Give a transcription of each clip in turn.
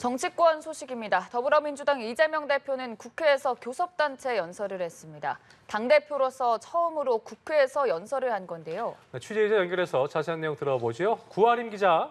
정치권 소식입니다. 더불어민주당 이재명 대표는 국회에서 교섭단체 연설을 했습니다. 당대표로서 처음으로 국회에서 연설을 한 건데요. 취재자 연결해서 자세한 내용 들어보죠. 구아림 기자.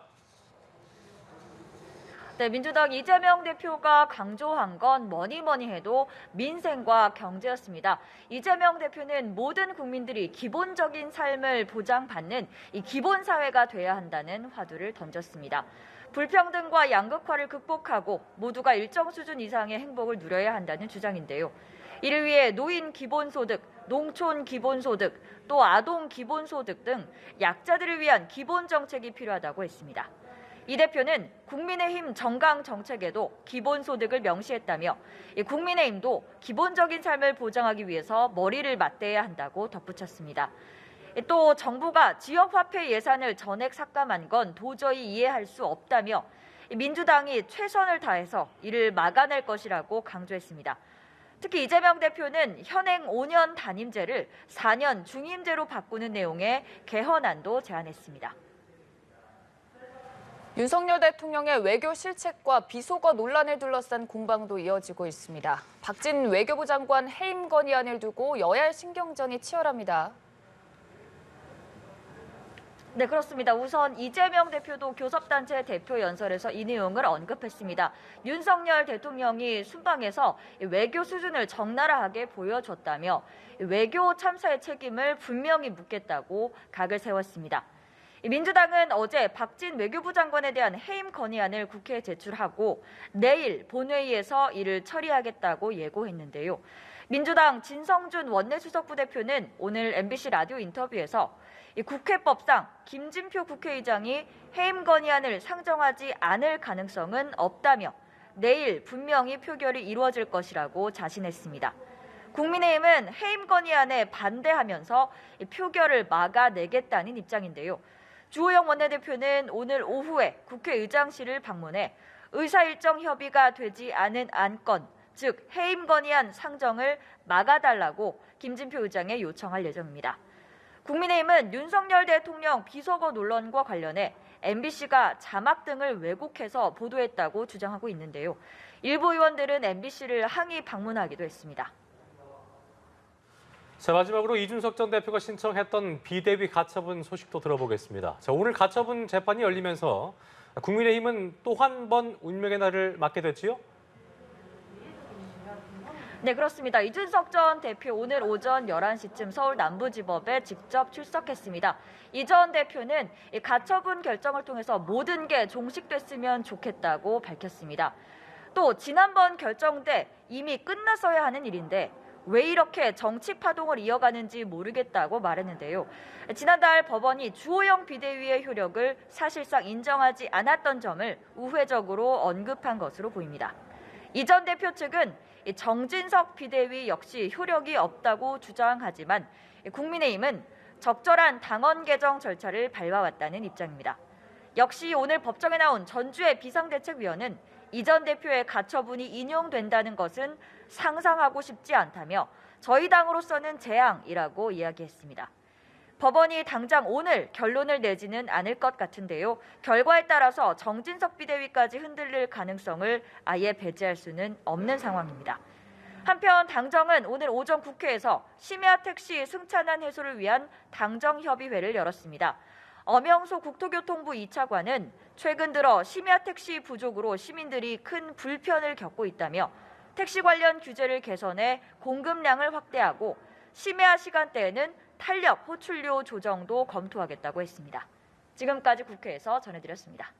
네, 민주당 이재명 대표가 강조한 건 뭐니 해도 민생과 경제였습니다. 이재명 대표는 모든 국민들이 기본적인 삶을 보장받는 이 기본사회가 돼야 한다는 화두를 던졌습니다. 불평등과 양극화를 극복하고 모두가 일정 수준 이상의 행복을 누려야 한다는 주장인데요. 이를 위해 노인 기본소득, 농촌 기본소득, 또 아동 기본소득 등 약자들을 위한 기본 정책이 필요하다고 했습니다. 이 대표는 국민의힘 정강 정책에도 기본소득을 명시했다며 국민의힘도 기본적인 삶을 보장하기 위해서 머리를 맞대야 한다고 덧붙였습니다. 또 정부가 지역화폐 예산을 전액 삭감한 건 도저히 이해할 수 없다며 민주당이 최선을 다해서 이를 막아낼 것이라고 강조했습니다. 특히 이재명 대표는 현행 5년 단임제를 4년 중임제로 바꾸는 내용의 개헌안도 제안했습니다. 윤석열 대통령의 외교 실책과 비속어 논란을 둘러싼 공방도 이어지고 있습니다. 박진 외교부 장관 해임 건의안을 두고 여야 신경전이 치열합니다. 네, 그렇습니다. 우선 이재명 대표도 교섭단체 대표 연설에서 이 내용을 언급했습니다. 윤석열 대통령이 순방에서 외교 수준을 적나라하게 보여줬다며 외교 참사의 책임을 분명히 묻겠다고 각을 세웠습니다. 민주당은 어제 박진 외교부 장관에 대한 해임 건의안을 국회에 제출하고 내일 본회의에서 이를 처리하겠다고 예고했는데요. 민주당 진성준 원내수석부 대표는 오늘 MBC 라디오 인터뷰에서 국회법상 김진표 국회의장이 해임 건의안을 상정하지 않을 가능성은 없다며 내일 분명히 표결이 이루어질 것이라고 자신했습니다. 국민의힘은 해임 건의안에 반대하면서 표결을 막아내겠다는 입장인데요. 주호영 원내대표는 오늘 오후에 국회의장실을 방문해 의사일정 협의가 되지 않은 안건, 즉 해임 건의안 상정을 막아달라고 김진표 의장에 요청할 예정입니다. 국민의힘은 윤석열 대통령 비속어 논란과 관련해 MBC가 자막 등을 왜곡해서 보도했다고 주장하고 있는데요. 일부 의원들은 MBC를 항의 방문하기도 했습니다. 자, 마지막으로 이준석 전 대표가 신청했던 비대위 가처분 소식도 들어보겠습니다. 자, 오늘 가처분 재판이 열리면서 국민의힘은 또 한 번 운명의 날을 맞게 됐지요? 네, 그렇습니다. 이준석 전 대표 오늘 오전 11시쯤 서울 남부지법에 직접 출석했습니다. 이 전 대표는 가처분 결정을 통해서 모든 게 종식됐으면 좋겠다고 밝혔습니다. 또 지난번 결정 때 이미 끝났어야 하는 일인데 왜 이렇게 정치 파동을 이어가는지 모르겠다고 말했는데요. 지난달 법원이 주호영 비대위의 효력을 사실상 인정하지 않았던 점을 우회적으로 언급한 것으로 보입니다. 이 전 대표 측은 정진석 비대위 역시 효력이 없다고 주장하지만 국민의힘은 적절한 당원 개정 절차를 밟아왔다는 입장입니다. 역시 오늘 법정에 나온 전주의 비상대책위원은 이 전 대표의 가처분이 인용된다는 것은 상상하고 싶지 않다며 저희 당으로서는 재앙이라고 이야기했습니다. 법원이 당장 오늘 결론을 내지는 않을 것 같은데요. 결과에 따라서 정진석 비대위까지 흔들릴 가능성을 아예 배제할 수는 없는 상황입니다. 한편 당정은 오늘 오전 국회에서 심야 택시 승차난 해소를 위한 당정협의회를 열었습니다. 엄영소 국토교통부 2차관은 최근 들어 심야 택시 부족으로 시민들이 큰 불편을 겪고 있다며 택시 관련 규제를 개선해 공급량을 확대하고 심야 시간대에는 탄력 호출료 조정도 검토하겠다고 했습니다. 지금까지 국회에서 전해드렸습니다.